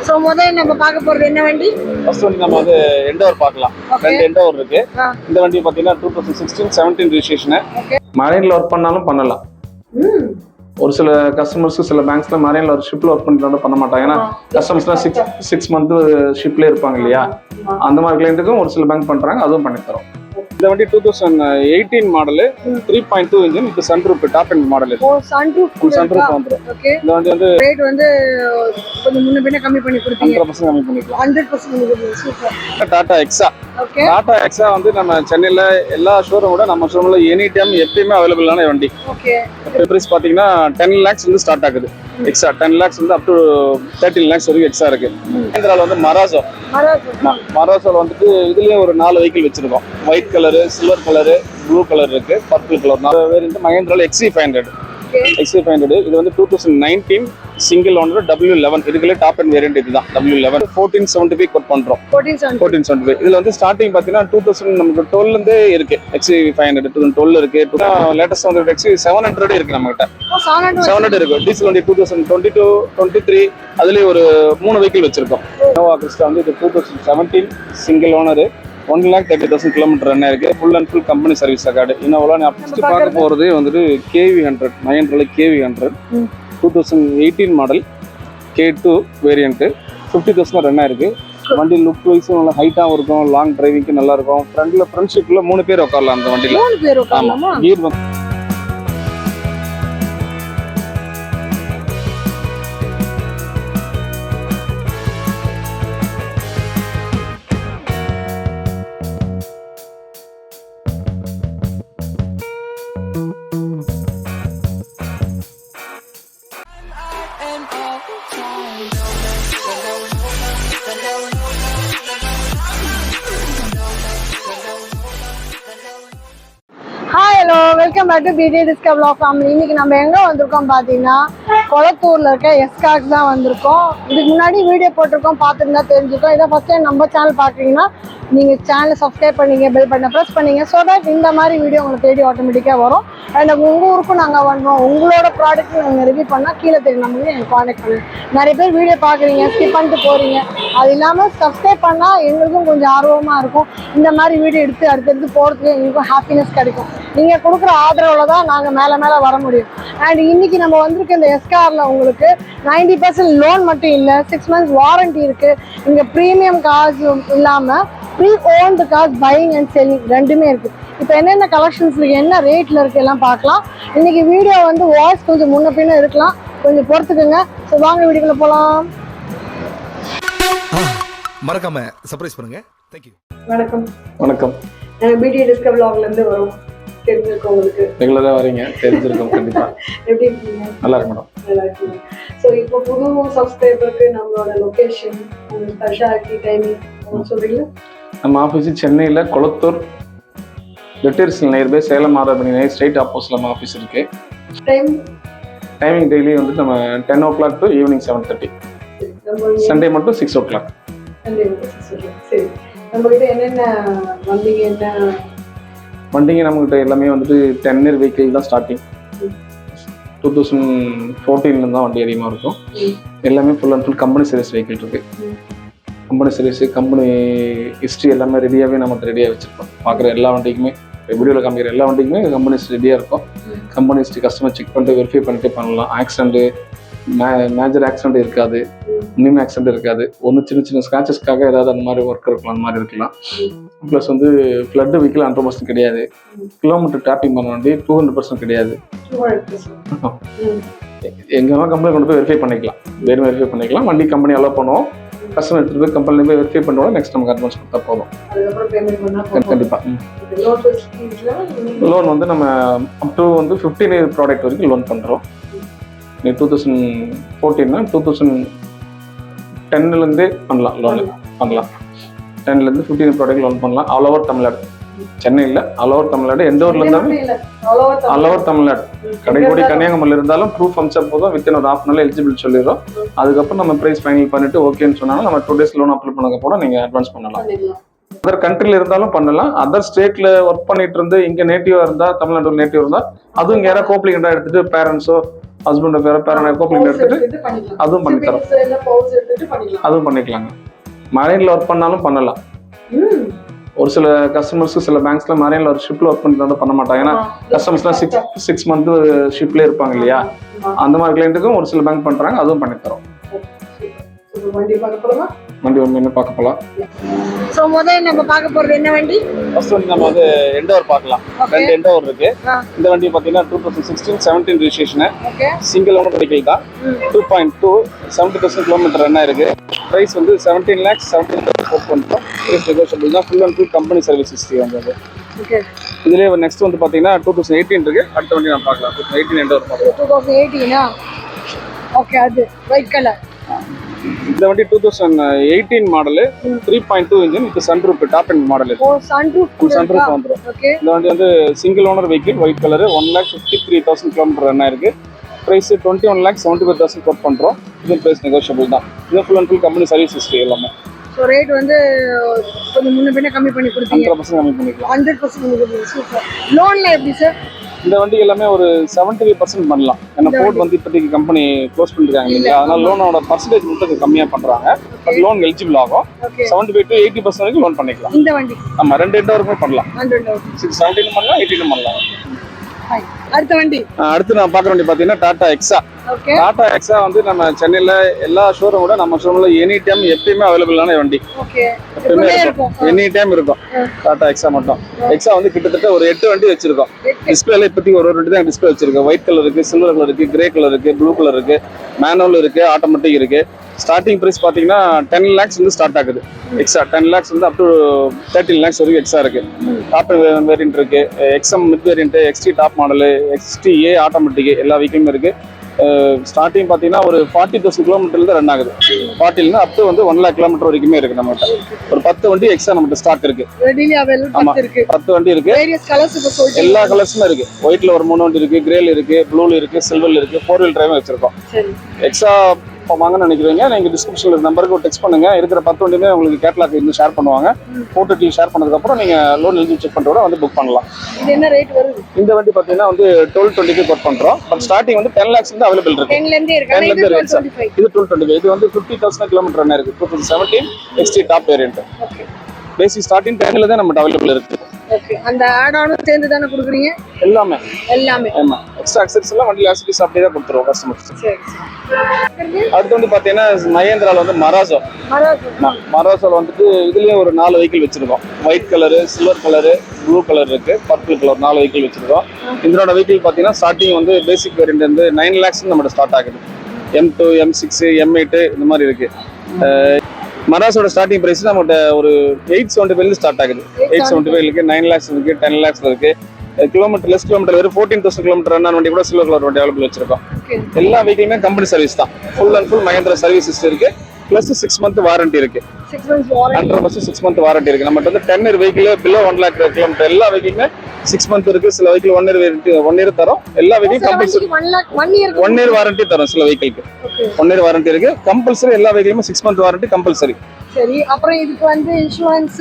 So முதல்ல நம்ம பார்க்க போறது என்ன வண்டி? ஃபர்ஸ்ட் வந்து நம்ம வந்து எண்டோவர் பார்க்கலாம். ரெண்டு எண்டோவர் இருக்கு. இந்த வண்டி பாத்தீங்கன்னா 2016-17 ரெஜிஸ்ட்ரேஷன். மரைன்ல ஒர்க் பண்ணாலும் பண்ணலாம். ஒரு சில கஸ்டமர்ஸ்க்கு சில பேங்க்ஸ்ல மரைன்ல ஒரு ஷிப்ல ஒர்க் பண்ணிட்டு பண்ண மாட்டாங்க. ஏன்னா கஸ்டமர்ஸ்லாம் 6 மந்த் ஷிப்ல இருப்பாங்க இல்லையா, அந்த மாதிரி கிளைண்ட்டுக்கும் ஒரு சில பேங்க் பண்றாங்க, அதுவும் பண்ணி தரோம். இந்த வண்டி 2018 model 3.2 engine with sunroof top end model. Sunroof வந்துரும். ஓகே. இந்த வண்டி வந்து ரேட் வந்து கொஞ்சம் முன்ன பின்ன கம்மி பண்ணி கொடுத்தீங்க. 100% கம்மி பண்ணிக்கலாம். 100% சூப்பர். டாடா எக்ஸா. ஓகே. டாடா எக்ஸா வந்து நம்ம சென்னையில எல்லா ஷோரூமோட நம்ம ஷோரூம்ல எனி டைம் எப்பயுமே அவைலபிளான வண்டி. ஓகே. பிரைஸ் பாத்தீங்கன்னா 10 lakhs வந்து ஸ்டார்ட் ஆகுது. எக்ஸா 10 lakhs வந்து அப் டு 13 lakhs வரைக்கும் எக்ஸா இருக்கு. மஹிந்திரால வந்து மராசோல வந்துட்டு இதுலயே ஒரு 4 வெஹிக்கிள் வச்சிருக்கோம். White colour, silver colour, blue colour இருக்கு, பர்பிள் கலர். 4 வேரியன்ட் மஹிந்திரால XC500. XC500 இது வந்து 2019 சிங்கிள் ஓனர் W11. இதுக்குள்ளே டாப் அண்ட் வேரியன்ட் இதுதான் W11. 1475 கோட் பண்றோம். 1475. இதுல வந்து ஸ்டார்டிங் பாத்தீங்கன்னா 2000 நமக்கு 12 இருந்தே இருக்கு. XC500 2012 இருக்கு. லேட்டஸ்ட் வந்து XC700 இருக்கு நம்ம கிட்ட. 700 இருக்கு. டீசல் வண்டி 2022 23 அதுலயே ஒரு 3 வெஹிக்கிள் வச்சிருக்கோம். இனோவா கிறிஸ்டா வந்து இது 2017 சிங்கிள் ஓனர் 1,30,000 கிலோமீட்டர் ரன் இருக்கு. Full and full company service record. Innova நான் ஃபர்ஸ்ட் பார்க்க போறதே வந்து KV100 மஹிந்திரால KV100 2018 model K2 variant 50,000 run ஆயிருக்கு. வண்டி லுக் வைஸும் நல்லா ஹைட்டாகவும் இருக்கும், லாங் டிரைவிங்க்கு நல்லா இருக்கும். ஃப்ரண்ட் சீட்ல 3 பேர் உட்காரலாம் அந்த வண்டியில. 3 பேர் உட்காரலாமா? கீர் வந்து welcome back to BD Discover Vlog Family. இன்னைக்கு நம்ம எங்க வந்திருக்கோம் பாத்தீங்கன்னா கொளத்தூர்ல இருக்க எஸ்கார்க் தான் வந்திருக்கோம். இதுக்கு முன்னாடி வீடியோ போட்டிருக்கோம், பார்த்துருந்தா தெரிஞ்சுக்கோம். இதை ஃபர்ஸ்ட் டைம் நம்ம சேனல் பாக்குறீங்கன்னா நீங்க சேனலை சப்ஸ்கிரைப் பண்ணீங்க, பெல் பட்டனை ப்ரெஸ் பண்ணீங்க. ஸோ தட் இந்த மாதிரி வீடியோ உங்களுக்கு தேடி ஆட்டோமேட்டிக்கா வரும். அண்ட் உங்க ஊருக்கும் நாங்க வந்தோம், உங்களோட ப்ராடக்ட் நாங்க ரிவ்யூ பண்ணா கீழே தெரியும் நம்பருக்கு எனக்கு கான்டாக்ட் பண்ணுங்க. நிறைய பேர் வீடியோ பாக்குறீங்க, ஸ்கிப் பண்ணிட்டு போறீங்க. அது இல்லாம சப்ஸ்கிரைப் பண்ணா எங்களுக்கும் கொஞ்சம் ஆர்வமா இருக்கும். இந்த மாதிரி வீடியோ எடுத்து அடுத்தடுத்து போறதுக்கு எங்களுக்கும் ஹாப்பினஸ் கிடைக்கும். நீங்க கொடுக்குற ஆதரவுல தான் நாங்க மேல வர முடியும். அண்ட் இன்னைக்கு நம்ம வந்திருக்க இந்த எஸ்கார்ல உங்களுக்கு 90% லோன் மட்டும் இல்ல, 6 months வாரண்டி இருக்கு. இங்க பிரீமியம் கார்ஸ் இல்லாம pre owned cars buying and selling ரெண்டுமே இருக்கு. இப்போ என்னென்ன கலெக்ஷன்ஸ்ல என்ன ரேட்ல இருக்கு எல்லாம் பார்க்கலாம். இன்னைக்கு வீடியோ வந்து வாய்ஸ் கொஞ்சம் முன்ன பின்ன இருக்கலாம், கொஞ்சம் பொறுத்துக்குங்க. ஸோ வாங்க வீடியோக்குள்ள போலாம். மறக்காம சர்ப்ரைஸ் பண்ணுங்க. தேங்க்யூ. வணக்கம். வணக்கம். BD Discover Vlogல இருந்து வரோம். தெரிஞ்சிருக்கோம், உங்களுக்கு ரெகுலரா வரீங்க, தெரிஞ்சிருக்கோம். கண்டிப்பா. எப்படி இருக்கீங்க? நல்லா இருக்கு மேடம். நல்லா இருக்கீங்க. ஸோ இப்போ புது சப்ஸ்கிரைபருக்கு நம்மளோட லொகேஷன், ஸ்பெஷாலிட்டி, டைமிங் சொல்றீங்களா? நம்ம ஆஃபீஸ் சென்னையில் கொளத்தூர் வெட்டர்ஸ் நியர்பை சேலம் ஆரம்பி நிலையம் ஸ்ட்ரைட் ஆப்போசிட்ல நம்ம ஆஃபீஸ் இருக்கு. டைமிங் டெய்லி வந்து நம்ம 10 o'clock டு ஈவினிங் 7:30. சண்டே மட்டும் 6 o'clock. சரி, நம்ம கிட்ட என்னென்ன வண்டிங்க நம்மகிட்ட எல்லாமே வந்துட்டு 10 year வெஹிக்கிள் தான் ஸ்டார்டிங். 2014 தான் வண்டி அதிகமாக இருக்கும். எல்லாமே full and full company service vehicle இருக்கு. கம்பெனி சர்வீஸ், கம்பெனி ஹிஸ்ட்ரி எல்லாமே ரெடியாகவே நம்ம ரெடியாக வச்சுருக்கோம். பார்க்குற எல்லா வண்டிக்குமே, வீடியோவில் காமிக்கிற எல்லா வண்டிக்குமே கம்பெனிஸ் ரெடியாக இருக்கும். கம்பெனி ஹிஸ்ட்ரி கஸ்டமர் செக் பண்ணிட்டு வெரிஃபை பண்ணிட்டு பண்ணலாம். ஆக்சிடென்ட்டு, மேஜர் ஆக்சிடென்ட் இருக்காது, மினிமம் ஆக்சிடென்ட் இருக்காது. ஒன்று சின்ன சின்ன ஸ்க்ராச்சஸ்க்காக ஏதாவது அந்த மாதிரி ஒர்க் இருக்கலாம், அந்த மாதிரி இருக்கலாம். ப்ளஸ் வந்து ஃப்ளட் வெஹிக்கிள் 100% கிடையாது. கிலோமீட்டர் டேப்பிங் பண்ண வண்டி 200% கிடையாது. எங்கெல்லாம் கம்பெனி கொண்டு போய் வெரிஃபை பண்ணிக்கலாம், வேறு வெரிஃபை பண்ணிக்கலாம். வண்டி கம்பெனி அலோவ் பண்ணுவோம். கஸ்டமர் எடுத்துகிட்டு போய் கம்பெனியில் போய் வெரிஃபை பண்ணுவோம். நெக்ஸ்ட் நமக்கு அட்வான்ஸ் கொடுத்தா போதும். கண்டிப்பாக. லோன் வந்து நம்ம அப் டு வந்து 15 year ப்ராடக்ட் வரைக்கும் லோன் பண்ணுறோம். 2014 2010 பண்ணலாம், லோன் பண்ணலாம். 10 15 ப்ராடக்ட் லோன் பண்ணலாம். ஆல் ஓவர் தமிழ்நாடு, சென்னையில் ஆல் ஓவர் தமிழ்நாடு, எந்த ஊர்ல இருந்தாலும் ஆல் ஓவர் தமிழ்நாடு. கடைக்கோடி கன்னியாகுமரியில் இருந்தாலும் ப்ரூஃப் அமிச்சா போதும், வித்தின் ஒரு ½ hour எலிஜிபிள் சொல்லிடுறோம். அதுக்கப்புறம் நம்ம ப்ரைஸ் ஃபைனல் பண்ணிட்டு ஓகேன்னு சொன்னாலும் நம்ம 2 days லோன் அப்ளை பண்ணதுக்கப்புறம் நீங்கள் அட்வான்ஸ் பண்ணலாம். அதர் கண்ட்ரில இருந்தாலும் பண்ணலாம். அதர் ஸ்டேட்ல ஒர்க் பண்ணிட்டு இருந்து இங்க நேட்டிவா இருந்தா, தமிழ்நாடு நேட்டிவ் இருந்தா, அதுவும் இங்க யாராவது கோப்ளிகண்டா எடுத்துட்டு பேரண்ட்ஸோ ஹஸ்பண்ட் பேரனை கோப்ளிங் எடுத்துட்டு பண்ணிக்கலாம். அதுவும் பண்ணி தரோம். பவுச் எடுத்துட்டு பண்ணிக்கலாம். அதுவும் பண்ணிக்கலாங்க. மரைன்ல ஒர்க் பண்ணாலும் பண்ணலாம். ஒரு சில கஸ்டமர்ஸ்க்கு சில பேங்க்ஸ்ல மரைன்ல ஒரு ஷிப்ல ஒர்க் பண்ணிட்டு பண்ண மாட்டாங்க. ஏன்னா கஸ்டமர்ஸ்லாம் 6 மந்த் ஷிப்ல இருப்பாங்க இல்லையா, அந்த மாதிரி கிளைண்ட்டுக்கும் ஒரு சில பேங்க் பண்றாங்க, அதுவும் பண்ணி தரோம். வண்டி பார்க்க போறோமா? வண்டி ஒன்று பார்க்க போகலாம். சோ முதல்ல நம்ம பார்க்க போறது என்ன வண்டி? ஃபர்ஸ்ட் வந்து நம்ம வந்து எண்டோவர் பார்க்கலாம். 2 எண்டோவர் இருக்கு. இந்த வண்டி பார்த்தீங்கன்னா 2016-17 ரெஜிஸ்ட்ரேஷன். சிங்கிள் ஓனர் வெஹிக்கிள் தான். 2.2 70,000 கிலோமீட்டர் ரன் ஆயிருக்கு. பிரைஸ் வந்து 17 lakhs 17,000 கோட் பண்ணுறோம். பிரைஸ் நெகோஷியபிள் தான். Full and full company service history வந்து. இதுலேயே நெக்ஸ்ட் வந்து பார்த்தீங்கன்னா 2018 இருக்கு. அடுத்த வண்டி நான் பார்க்கலாம். 2018 எண்டோவர் பார்க்கலாம். 2018 ஓகே, அது ஒயிட் கலர். இந்த வண்டி 2018 model 3.2 engine with sunroof top end model. Sunroof வந்துரும். இந்த வண்டி வந்து single owner vehicle, white colour, 1,53,000 kilometre run ஆயிருக்கு. பிரைஸ் 21,75,000 கோட் பண்றோம். இது பிரைஸ் நெகோஷியபிள் தான். இது full and full company service history எல்லாமே. ஸோ ரேட் வந்து கொஞ்சம் முன்ன பின்ன கம்மி பண்ணி கொடுத்தீங்க. 100% கம்மி பண்ணிக்கலாம். 100% கம்மி கொடுத்தீங்க. சூப்பர். லோன்ல எப்படி சார்? இந்த வண்டி எல்லாமே ஒரு 75% பண்ணலாம். ஏன்னா போர்ட் வந்து இப்போதைக்கு கம்பெனி க்ளோஸ் பண்ணிருக்காங்க இல்லையா, அதனால லோனோட பர்சன்டேஜ் மட்டும் கம்மியாக பண்றாங்க. பட் லோன் எலிஜிபிள் ஆகும். 75 to 80% வரைக்கும் லோன் பண்ணிக்கலாம். இந்த வண்டி ஆமா, 2 எண்ட் வரைக்கும் பண்ணலாம். 17 பண்ணலாம், 18 பண்ணலாம். அடுத்த வண்டி அடுத்து நான் பார்க்குற வண்டி பார்த்தீங்கன்னா டாடா எக்ஸா. டாடா எக்ஸா வந்து நம்ம சென்னையில் எல்லா ஷோரூமோட நம்ம ஷோரூமில் எனி டைம் எப்பயுமே அவைலபிளான வண்டி. எப்பயுமே இருக்கும், எனி டைம் இருக்கும். டாடா எக்ஸா மட்டும். எக்ஸா வந்து கிட்டத்தட்ட ஒரு 8 வண்டி வச்சிருக்கோம். டிஸ்பிளேல இப்போதைக்கு ஒரு வண்டி தான் டிஸ்பிளே வச்சிருக்கோம். ஒயிட் கலர் இருக்கு, சில்வர் கலர் இருக்கு, கிரே கலர் இருக்கு, ப்ளூ கலர் இருக்கு, மேனுவல் இருக்கு, ஆட்டோமேட்டிக் இருக்கு. ஸ்டார்டிங் பிரைஸ் பார்த்தீங்கன்னா 10 lakhs வந்து ஸ்டார்ட் ஆகுது. எக்ஸா 10 lakhs வந்து அப் டு 13 lakhs வரைக்கும் எக்ஸா இருக்கு. டாப் வேரியன்ட் இருக்கு, XM mid variant, XT top model, XTA automatic எல்லா வெஹிக்கிளுமே இருக்கு. ஸ்டார்டிங் பார்த்தீங்கன்னா ஒரு 40,000 கிலோமீட்டர்ல ரன் ஆகுது. 40 அப் டு வந்து 1 lakh கிலோமீட்டர் வரைக்குமே இருக்கு. நம்மகிட்ட ஒரு 10 வண்டி எக்ஸா நம்மகிட்ட ஸ்டாக் இருக்கு. ஆமா, 10 வண்டி இருக்கு. எல்லா கலர்ஸுமே இருக்கு. ஒயிட்ல ஒரு 3 வண்டி இருக்கு, கிரேல இருக்கு, ப்ளூல இருக்கு, சில்வர்ல இருக்கு, 4 wheel டிரைவும் வச்சிருக்கோம். எக்ஸா வாங்கன்னு நினைக்கிறீங்க, நீங்க டிஸ்கிரிப்ஷன்ல நம்பருக்கு ஒரு டெக்ஸ்ட் பண்ணுங்க. இருக்கிற 10 வண்டியுமே உங்களுக்கு கேட்லாக் இன்னும் ஷேர் பண்ணுவாங்க. போட்டோ டீ ஷேர் பண்ணதுக்கு அப்புறம் நீங்க லோன் எலிஜிபிள் செக் பண்ணிட்டு வந்து புக் பண்ணலாம். இது என்ன ரேட் வருது? இந்த வண்டி பாத்தீங்கன்னா வந்து 1220 கோட் பண்றோம். பட் ஸ்டார்டிங் வந்து 10 lakhs வந்து அவைலபிள் இருக்கு. 10 ல இருந்தே இருக்கு. இது 1225. இது 1225. இது வந்து 50,000 கிலோமீட்டர் ரன் இருக்கு. 2017 எக்ஸ்டி டாப் வேரியன்ட். ஓகே, பேசிக் ஸ்டார்டிங் 10 ல தான் நம்ம அவைலபிள் இருக்கு. ஓகே, அந்த ஆட் ஆனும் சேர்ந்து தான கொடுக்குறீங்க? எல்லாமே. ஆமா, எக்ஸ்ட்ரா அக்சஸரிஸ் எல்லாம் வண்டில ஆக்சஸரிஸ் அப்படியே தான் கொடுத்துறோம் கஸ்டமர்ஸ். சரி. அடுத்து வந்து பாத்தீங்கன்னா மஹேந்திரால வந்து மராசோல வந்துட்டு இதுலயே ஒரு 4 வெஹிக்கிள் வச்சிருக்கோம். White colour, silver colour, blue colour இருக்கு, பர்பிள் கலர் 4 வெஹிக்கிள் வச்சிருக்கோம். இதனோட வெஹிக்கிள் பாத்தீங்கன்னா ஸ்டார்டிங் வந்து பேசிக் வேரியன்ட் வந்து 9 lakhs நம்ம ஸ்டார்ட் ஆகுது. M2, M6, M8 இந்த மாதிரி இருக்கு. மராசோட ஸ்டார்டிங் பிரைஸ் நம்மகிட்ட ஒரு 875 ஸ்டார்ட் ஆகுது. 875 இருக்கு, 9 lakhs இருக்கு, 10 lakhs இருக்கு. கிலோமீட்டர் லெஸ் கிலோமீட்டர் வெறும் 14,000 கிலோமீட்டர் ரன் வண்டி கூட சில்வர் கலர் வண்டி அவைலபிள் வச்சிருக்கோம். எல்லா வெஹிக்கிளுமே கம்பெனி சர்வீஸ் தான். Full and full Mahindra service history இருக்கு. பிளஸ் 6 month வாரண்டி இருக்கு. 100% 6 month வாரண்டி இருக்கு. நம்மகிட்ட வந்து 10 year vehicle below 1 lakh kilometre எல்லா வெஹிக்கிளுமே 6 month இருக்கு. சில வெஹிக்கிள் 1 year தரும். எல்லா வெஹிக்கிளும் கம்பல்சரி 1 year வாரண்டி தரும். சில வெஹிக்கிளுக்கு 1 year வாரண்டி இருக்கு. கம்பல்சரி எல்லா வெஹிக்கிளுமே 6 month வாரண்டி கம்பல்சரி. சரி, அப்புறம் இதுக்கு வந்து இன்சூரன்ஸ்,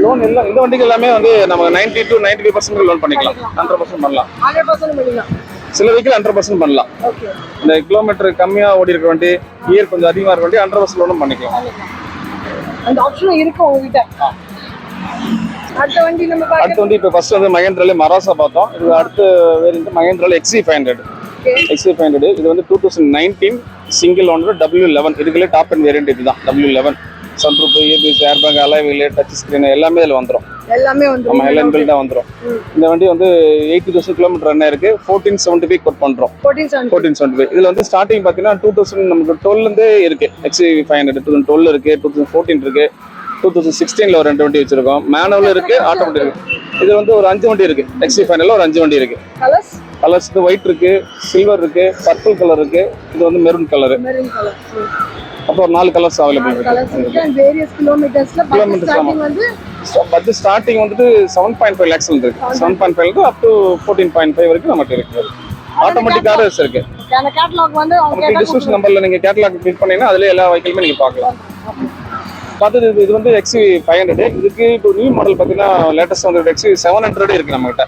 லோன் எல்லாம் இந்த வண்டிக்கு எல்லாமே வந்து நம்ம 90 to 95% லோன் பண்ணிக்கலாம். 100% பண்ணலாம். 100% பண்ணிக்கலாம். சில வெஹிக்கிள் 100% பண்ணலாம். ஓகே, இந்த கிலோமீட்டர் கம்மியா ஓடி இருக்க வண்டி, இயர் கொஞ்சம் அதிகமா இருக்க வண்டி 100% லோனும் பண்ணிக்கலாம். அந்த ஆப்ஷன் இருக்கு உங்ககிட்ட. அடுத்த வண்டி நம்ம பார்க்க, அடுத்த வண்டி இப்போ ஃபர்ஸ்ட் வந்து மஹேந்திரால மராசா பார்த்தோம். இது அடுத்த வேரியன்ட் மஹேந்திரால XC500. XC500 இது வந்து 2019 சிங்கிள் ஓனர் W11. இதுக்குள்ளே டாப் அண்ட் வேரியன்ட் இதுதான் W11. Sunroof, ABS, airbag, alloy wheel, touch screen எல்லாமே இதில் வந்துடும். நம்ம எல்லாம் பில்டாக வந்துடும். இந்த வண்டி வந்து 80,000 கிலோமீட்டர் ரன் இருக்கு. 1475 கோட் பண்றோம். 1475. இதுல வந்து ஸ்டார்டிங் பாத்தீங்கன்னா 2000 நமக்கு 12 இருக்கு. XC500 2012 இருக்கு, 2014 இருக்கு, 2016 ஒரு 2 வண்டி வச்சிருக்கோம். மேனுவல் இருக்கு, ஆட்டோமேட்டிக் இருக்கு. இது வந்து ஒரு 5 வண்டி இருக்கு. XC500 ஒரு 5 வண்டி இருக்கு. கலர்ஸ் ஒயிட் இருக்கு, சில்வர் இருக்கு, பர்பிள் கலர் இருக்கு, இது வந்து மெரூன் கலர். அப்புறம் 4 கலர்ஸ் அவைலபிள் இருக்கு. பட்ஜெட் ஸ்டார்டிங் வந்துட்டு 7.5 lakhs இருக்கு. 7.5 இருந்து அப் டு 14.5 வரைக்கும் நமக்கு இருக்கு. ஆட்டோமேட்டிக் கார்ஸ் இருக்கு. அந்த கேட்டலாக் வந்து டிஸ்கிரிப்ஷன் நம்பர்ல நீங்க கேட்டலாக் கிளிக் பண்ணீங்கன்னா அதுல எல்லா வெஹிக்கிளுமே நீங்க பார்க்கலாம். பார்த்தது இது வந்து XUV 500. இதுக்கு இப்போ நியூ மாடல் பார்த்தீங்கன்னா லேட்டஸ்ட் வந்து XUV 700 இருக்கு நம்ம கிட்ட.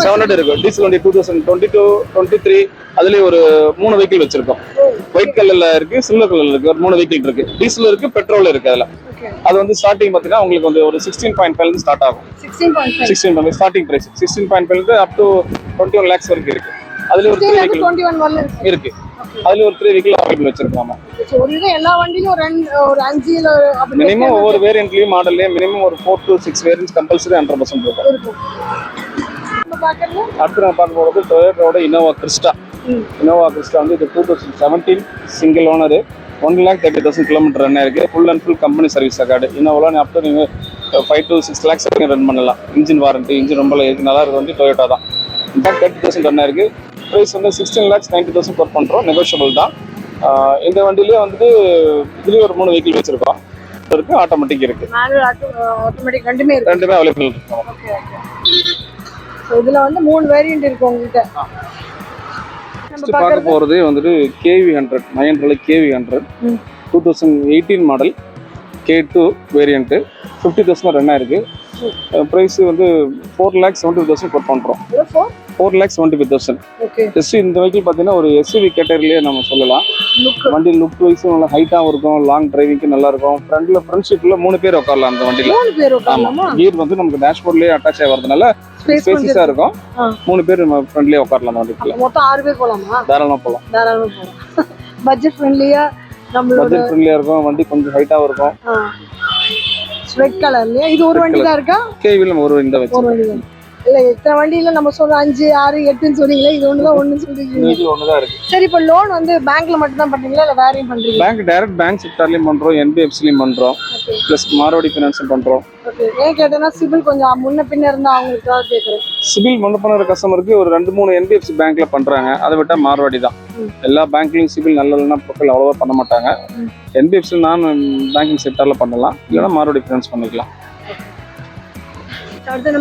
700 இருக்கு. டீசல் வண்டி 2022, 23 அதுலயே ஒரு 3 வெஹிக்கிள் வச்சிருக்கோம். ஒயிட் கலர்ல இருக்கு, சில்வர் கலர்ல இருக்கு, ஒரு 3 வெஹிக்கிள் இருக்கு. டீசல் இருக்கு, பெட்ரோல் இருக்கு அதுல. அது வந்து ஸ்டார்டிங் பார்த்தீங்கன்னா உங்களுக்கு வந்து ஒரு 16.5 இருந்து ஸ்டார்ட் ஆகும். 16.5 ஸ்டார்டிங் பிரைஸ். 16.5 இருந்து அப் டு 21 lakhs வரைக்கும் இருக்கு. அதுல ஒரு 3 வெஹிக்கிள் இருக்கு. அதுல ஒரு 3 வெஹிக்கிள் அவைலபிள் வச்சிருக்கோம். ஒரு இது எல்லா வண்டியும் ஒரு 5 இல்ல அப்படி மினிமம் ஒவ்வொரு வேரியன்ட்லயும் மாடல்லயும் மினிமம் ஒரு 4 to 6 வேரியன்ட்ஸ் கம்பல்சரி 100% இருக்கும். அடுத்து நான் பார்க்க போகிறது டொயோட்டாவோட இனோவா கிறிஸ்டா. இனோவா கிறிஸ்டா வந்து இது 2017 சிங்கிள் ஓனர், 1,30,000 கிலோமீட்டர் ரன் ஆயிருக்கு. Full and full company service record. இனோவாலாம் அப் டு நீங்கள் 5 to 6 lakhs வரைக்கும் ரன் பண்ணலாம். இன்ஜின் வாரண்டி, இன்ஜின் ரொம்ப நல்லா இருக்கு. வந்து டொயோட்டா தான். இன்ஃபேக்ட் 30,000 ரன் ஆயிருக்கு. ப்ரைஸ் வந்து 16,90,000 கோட் பண்ணுறோம். நெகோஷியபிள் தான். இந்த வண்டியிலே வந்துட்டு இதுலேயும் ஒரு 3 வெஹிக்கிள் வச்சிருக்கோம். இருக்கு, ஆட்டோமேட்டிக் இருக்கு. ஆட்டோமேட்டிக் ரெண்டுமே அவைலபிள் இருக்கும். இதுல வந்து 3 வேரியன்ட் இருக்கு உங்ககிட்ட. நம்ம பார்க்க போறது வந்துட்டு KV100, மஹேந்திரால KV100 2018 model, K2 variant. 50,000 run ஆயிருக்கு. பிரைஸ் வந்து 4,70,000 கோட் பண்றோம். 4,75,000. ஜஸ்ட் இந்த வெஹிக்கிள் பார்த்தீங்கன்னா ஒரு SUV கேட்டகரியிலே நம்ம சொல்லலாம். வண்டி லுக் வைஸும் நல்லா ஹைட்டாகவும் இருக்கும், லாங் டிரைவிங்க்கு நல்லா இருக்கும். ஃப்ரண்ட் சீட்ல 3 பேர் உட்காரலாம் அந்த வண்டியில. கீர் வந்து நமக்கு டேஷ்போர்ட்லயே அட்டாச் ஆகி வரதுனால ஸ்பேசியஸா இருக்கும். 3 பேர் நம்ம ஃப்ரண்ட்லயே உட்காரலாம் அந்த வண்டிக்குள்ள. மொத்தம் 6 பேர் போலாமா? தாராளமா போலாம். பட்ஜெட் ஃப்ரெண்ட்லியா இருக்கும். வண்டி கொஞ்சம் ஹைட்டாவும் இருக்கும். ரெட் கலர்லயா? இது ஒரு வண்டி தான் இருக்கா? கேவில நம்ம ஒரு வண்டி தான் வச்சிருக்கோம். இல்ல எத்தனை வண்டியில நம்ம சொல்றோம் 5, 6, 8ன்னு சொல்றீங்களா? இது ஒண்ணு சொல்றீங்க. இது ஒண்ணுதான் இருக்கு. சரி, இப்ப லோன் வந்து பேங்க்ல மட்டும் தான் பண்றீங்களா இல்ல வேறயும் பண்றீங்களா? பேங்க் டைரக்ட் பேங்க் செக்டார்லயும் பண்றோம், NBFCலயும் பண்றோம், பிளஸ் மாரோடி ஃபைனான்ஸும் பண்றோம். ஓகே. ஏன் கேட்டேன்னா சிபில் கொஞ்சம் முன்ன பின்ன இருந்தா அவங்களுக்காக கேக்குறேன். சிபில் முன்ன பின்ன கஸ்டமருக்கு ஒரு 2-3 NBFC பேங்க்ல பண்றாங்க. அதை விட்டா மார்வாடி தான். எல்லா பேங்க்லயும் சிபில் நல்லதுன்னா ப்ரொஃபைல் அவ்வளவா பண்ண மாட்டாங்க. NBFC நான் பேங்கிங் செக்டார்ல பண்ணலாம், இல்லைன்னா மாரோடி ஃபைனான்ஸ் பண்ணிக்கலாம். அடுத்து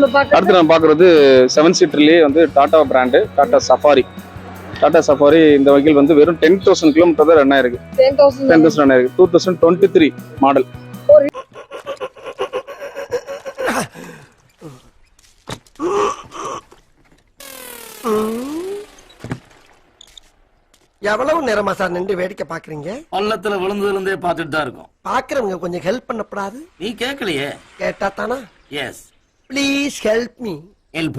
நம்ம பார்க்குறது 7 சீட்டர்லேயே வந்து Tata brand, Tata safari. Tata safari இந்த வெஹிக்கிள் வந்து வெறும் 10,000 கிலோமீட்டர் தான் ரன் ஆயிருக்கு. 10,000 ரன் ஆயிருக்கு. 2023 மாடல். எவ்வளவு நேரமா சார் நின்று வேடிக்கை பாக்குறீங்க? பள்ளத்துல விழுந்ததுல இருந்தே பார்த்துட்டு தான் இருக்கும். பாக்குறவங்க கொஞ்சம் ஹெல்ப் பண்ணப்படாது? நீ கேட்கலையே. கேட்டா தானா? Yes. Please help me. Help